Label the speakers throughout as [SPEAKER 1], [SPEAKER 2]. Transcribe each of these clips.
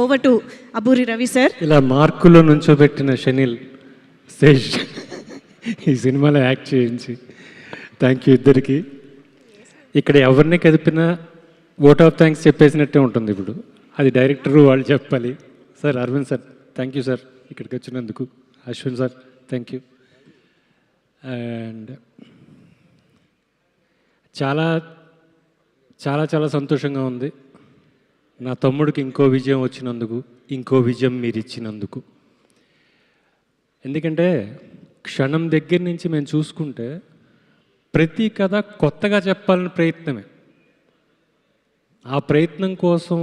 [SPEAKER 1] Over to Aburi Ravi sir.
[SPEAKER 2] ఇలా మార్కులో నుంచోబెట్టిన షనిల్ శేష్ ఈ సినిమాలో యాక్ట్ చేయించి థ్యాంక్ యూ ఇద్దరికి. ఇక్కడ ఎవరిని కదిపినా ఓట్ ఆఫ్ థ్యాంక్స్ చెప్పేసినట్టే ఉంటుంది. ఇప్పుడు అది డైరెక్టరు వాళ్ళు చెప్పాలి. Sir Arvind sir thank you sir ఇక్కడికి వచ్చినందుకు. Ashwin sir thank you. And చాలా చాలా చాలా సంతోషంగా ఉంది నా తమ్ముడికి ఇంకో విజయం వచ్చినందుకు, ఇంకో విజయం మీరు ఇచ్చినందుకు. ఎందుకంటే క్షణం దగ్గర నుంచి మేము చూసుకుంటే ప్రతి కథ కొత్తగా చెప్పాలని ప్రయత్నమే. ఆ ప్రయత్నం కోసం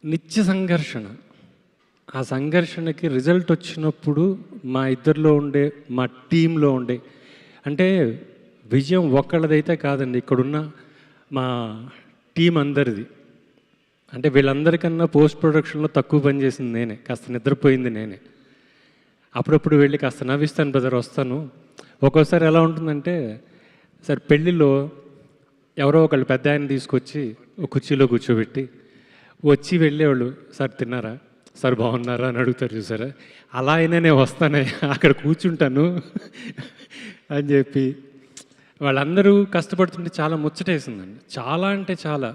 [SPEAKER 2] నిత్య సంఘర్షణ. ఆ సంఘర్షణకి రిజల్ట్ వచ్చినప్పుడు మా ఇద్దరిలో ఉండే, మా టీంలో ఉండే, అంటే విజయం ఒక్కళ్ళదైతే కాదండి, ఇక్కడున్న మా టీం అందరిది. అంటే వీళ్ళందరికన్నా పోస్ట్ ప్రొడక్షన్లో తక్కువ పని చేసింది నేనే, కాస్త నిద్రపోయింది నేనే. అప్పుడప్పుడు వెళ్ళి కాస్త నవ్విస్తాను బ్రదర్ వస్తాను. ఒక్కోసారి ఎలా ఉంటుందంటే సార్ పెళ్ళిలో ఎవరో ఒకళ్ళు పెద్ద ఆయన తీసుకొచ్చి ఒక కుర్చీలో కూర్చోబెట్టి వచ్చి వెళ్ళేవాళ్ళు, సార్ తిన్నారా, సార్ బాగున్నారా అని అడుగుతారు చూసారా. అలా అయినా నేను వస్తానే అక్కడ కూర్చుంటాను అని చెప్పి వాళ్ళందరూ కష్టపడుతుంటే చాలా ముచ్చటేసిందండి. చాలా అంటే చాలా.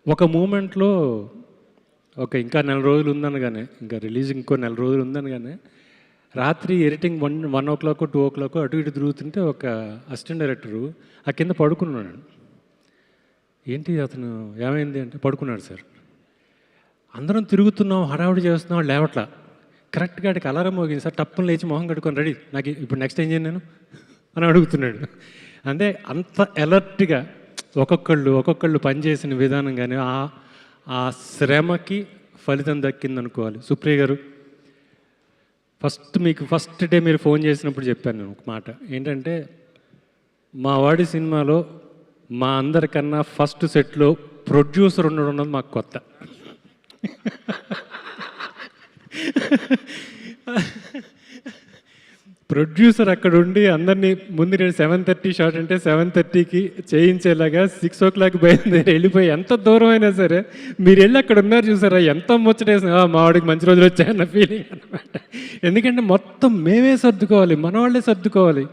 [SPEAKER 2] ఒక మూమెంట్లో ఇంకా 4 రోజులు ఉందనగానే, ఇంకా రిలీజ్ ఇంకో 4 రోజులు ఉందనగానే రాత్రి ఎడిటింగ్ 1 o'clock 2 o'clock అటు ఇటు తిరుగుతుంటే ఒక అసిస్టెంట్ డైరెక్టరు ఆ కింద పడుకున్నాడు. ఏంటి అతను ఏమైంది అంటే పడుకున్నాడు సార్. అందరం తిరుగుతున్నాం, హడావుడి చేస్తున్నాం, లేవట్లా. కరెక్ట్గా అడికి అలారం మోగింది సార్. టప్పుని లేచి మొహం కట్టుకొని రెడీ, నాకు ఇప్పుడు నెక్స్ట్ ఏం చేయను నేను అని అడుగుతున్నాడు. అంటే అంత అలర్ట్గా ఒక్కొక్కళ్ళు పనిచేసిన విధానం కానీ ఆ శ్రమకి ఫలితం దక్కింది అనుకోవాలి. సుప్రియ గారు మీకు ఫస్ట్ డే మీరు ఫోన్ చేసినప్పుడు చెప్పాను నేను ఒక మాట ఏంటంటే, మా వాడి సినిమాలో మా అందరికన్నా ఫస్ట్ సెట్లో ప్రొడ్యూసర్ ఉండడం అన్నది మాకు కొత్త. ప్రొడ్యూసర్ అక్కడ ఉండి అందరినీ ముందు నేను 7:30 షాట్ అంటే 7:30కి చేయించేలాగా 6 o'clock బయలుదేరి వెళ్ళిపోయి ఎంత దూరం అయినా సరే మీరు వెళ్ళి అక్కడ ఉన్నారు చూసారా, ఎంత ముచ్చటేసిన మా వాడికి మంచి రోజులు వచ్చాయన్న ఫీలింగ్ అనమాట. ఎందుకంటే మొత్తం మేమే సర్దుకోవాలి, మన వాళ్ళే సర్దుకోవాలి.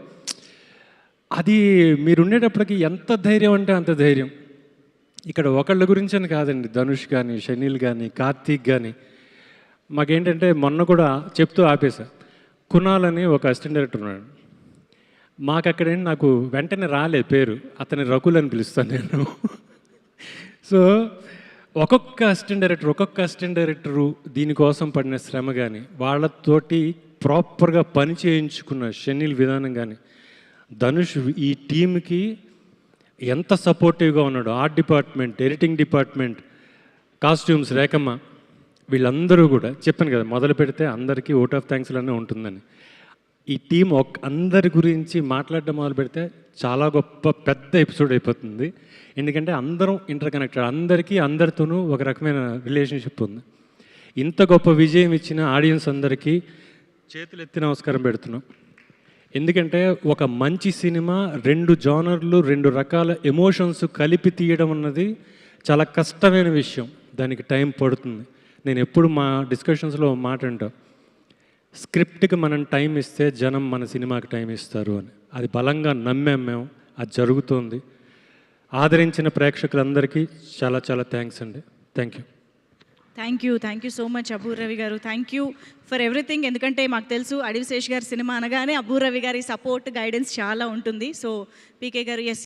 [SPEAKER 2] అది మీరు ఉండేటప్పటికి ఎంత ధైర్యం అంటే అంత ధైర్యం. ఇక్కడ ఒకళ్ళ గురించి అని కాదండి, ధనుష్ కానీ, షనీల్ కానీ, కార్తీక్ కానీ. మాకేంటంటే మొన్న కూడా చెప్తూ ఆపేశా, కునాల్ అని ఒక అసిస్టెంట్ డైరెక్టర్ ఉన్నాడు. మాకు అక్కడేంటి నాకు వెంటనే రాలేదు పేరు, అతని రకుల్ అని పిలుస్తాను నేను. సో ఒక్కొక్క అసిస్టెంట్ డైరెక్టరు దీనికోసం పడిన శ్రమ కానీ, వాళ్ళతోటి ప్రాపర్గా పని చేయించుకున్న షనీల్ విధానం కానీ, ధనుష్ ఈ టీంకి ఎంత సపోర్టివ్గా ఉన్నాడు. Art department, editing department, costumes, Rekhamma, వీళ్ళందరూ కూడా చెప్పాను కదా మొదలు పెడితే అందరికీ ఓట్ ఆఫ్ థ్యాంక్స్లోనే ఉంటుందని. ఈ టీం అందరి గురించి మాట్లాడడం మొదలు పెడితే చాలా గొప్ప పెద్ద ఎపిసోడ్ అయిపోతుంది. ఎందుకంటే అందరం ఇంటర్ కనెక్టెడ్, అందరికీ అందరితోనూ ఒక రకమైన రిలేషన్షిప్ ఉంది. ఇంత గొప్ప విజయం ఇచ్చిన ఆడియన్స్ అందరికీ చేతులు ఎత్తి నమస్కారం పెడుతున్నాం. ఎందుకంటే ఒక మంచి సినిమా 2 జానర్లు 2 రకాల ఎమోషన్స్ కలిపి తీయడం అన్నది చాలా కష్టమైన విషయం, దానికి టైం పడుతుంది. నేను ఎప్పుడు మా డిస్కషన్స్లో మాట అంటా, స్క్రిప్ట్కి మనం టైం ఇస్తే జనం మన సినిమాకి టైం ఇస్తారు అని. అది బలంగా నమ్మాం మేము, అది జరుగుతోంది. ఆదరించిన ప్రేక్షకులందరికీ చాలా చాలా థ్యాంక్స్ అండి. Thank you
[SPEAKER 1] so much Abur Ravi garu. Thank you for everything. ఎందుకంటే మాకు తెలుసు అడివి శేష్ గారి సినిమా అనగానే అబూర్ రవి గారి సపోర్ట్, గైడెన్స్ చాలా ఉంటుంది. సో పీకే గారు, ఎస్.